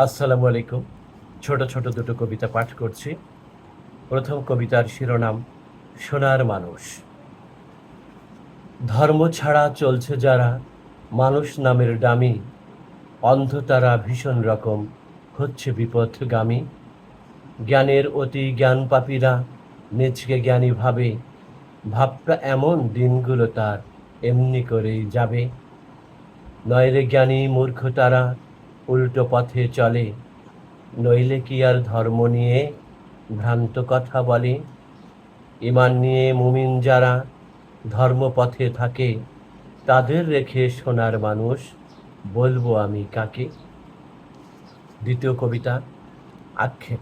আসসালামু আলাইকুম। ছোট ছোট দুটো কবিতা পাঠ করছি। প্রথম কবিতার শিরোনাম সোনার মানুষ। ধর্ম ছাড়া চলছে যারা, মানুষ নামের ডামি, অন্ধ তারা ভীষণ রকম হচ্ছে বিপথগামী। জ্ঞানের অতি জ্ঞান পাপীরা নিজকে জ্ঞানী ভাবে, ভাবটা এমন দিনগুলো তার এমনি করেই যাবে। নইলে জ্ঞানী মূর্খ তারা উল্টো পথে চলে, নইলে কি আর ধর্ম নিয়ে ভ্রান্ত কথা বলে। ঈমান নিয়ে মুমিন যারা ধর্মপথে থাকে, তাদের রেখে সোনার মানুষ বলবো আমি কাকে। দ্বিতীয় কবিতা আক্ষেপ।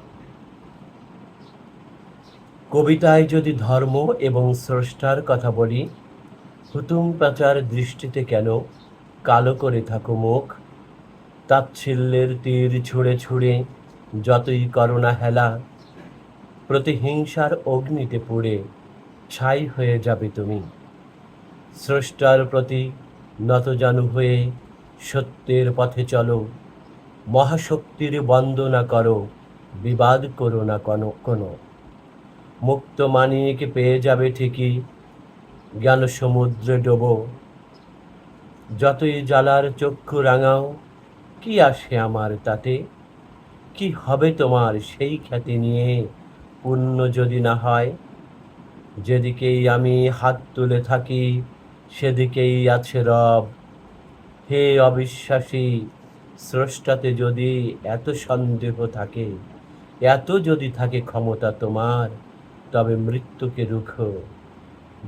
কবিতায় যদি ধর্ম এবং স্রষ্টার কথা বলি, হুতুম প্যাঁচার দৃষ্টিতে কেন কালো করে থাকো মুখ। তাচ্ছিল্যের তীর ছুঁড়ে ছুঁড়ে যতই করো না হেলা, প্রতিহিংসার অগ্নিতে পুড়ে ছাই হয়ে যাবে তুমি। স্রষ্টার প্রতি নতজানু হয়ে সত্যের পথে চলো, মহাশক্তির বন্দনা করো, বিবাদ করো না কোনো। মুক্ত মানিক পেয়ে যাবে ঠিকই, জ্ঞান সমুদ্রে ডোবো। যতই জ্বালার চক্ষু রাঙাও, কি আসে আমার তাতে। কি হবে তোমার সেই খ্যাতি নিয়ে, পুণ্য যদি না হয়। যেদিকেই আমি হাত তুলে থাকি, সেদিকেই আছে রব। হে অবিশ্বাসী, স্রষ্টাতে যদি এত সন্দেহ থাকে, এত যদি থাকে ক্ষমতা তোমার, তবে মৃত্যুকে রুখো।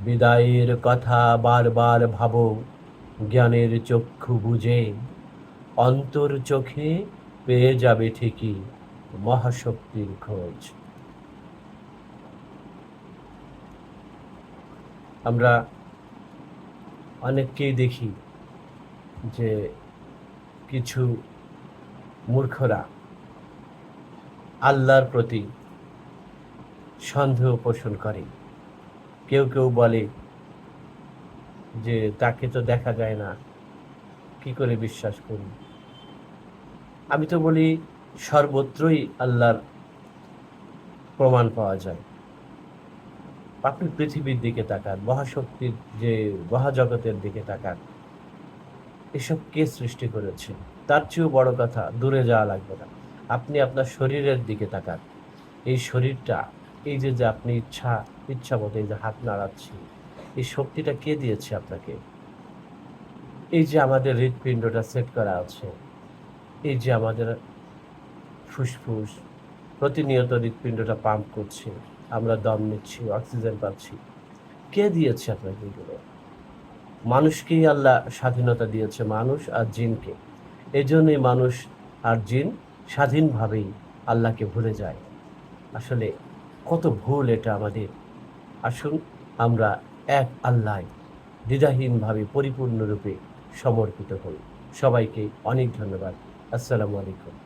বিদায়ের কথা বারবার ভাবো, জ্ঞানের চক্ষু বুজে। অন্তর চোখে পেয়ে যাবে ঠিকই মহাশক্তির খোঁজ। আমরা অনেককেই দেখি যে কিছু মূর্খরা আল্লাহর প্রতি সন্দেহ পোষণ করে। কেউ কেউ বলে যে তাকে তো দেখা যায় না, কি করে বিশ্বাস করি। আমি তো বলি সর্বত্রই আল্লাহর প্রমাণ পাওয়া যায়। আপনি পৃথিবীর দিকে তাকান, মহাশক্তির যে মহাজগতের দিকে তাকান, এসব কে সৃষ্টি করেছে? তার চেয়েও বড় কথা, দূরে যাওয়া লাগবে না, আপনি আপনার শরীরের দিকে তাকান। এই শরীরটা, এই যে আপনি ইচ্ছা মতো এই যে হাত নাড়াচ্ছি, এই শক্তিটা কে দিয়েছে আপনাকে? এই যে আমাদের হৃৎপিণ্ডটা সেট করা আছে, এই যে আমাদের ফুসফুস প্রতিনিয়ত হৃৎপিণ্ডটা পাম্প করছে, আমরা দম নিচ্ছি, অক্সিজেন পাচ্ছি, কে দিয়েছে আপনাকে এগুলো? মানুষকেই আল্লাহ স্বাধীনতা দিয়েছে, মানুষ আর জিনকে। এই জন্যই মানুষ আর জিন স্বাধীনভাবেই আল্লাহকে ভুলে যায়। আসলে কত ভুল এটা আমাদের। আসুন আমরা এক আল্লাহ দ্বিধাহীনভাবে পরিপূর্ণরূপে সমর্পিত হই। সবাইকে অনেক ধন্যবাদ। আসসালামু আলাইকুম।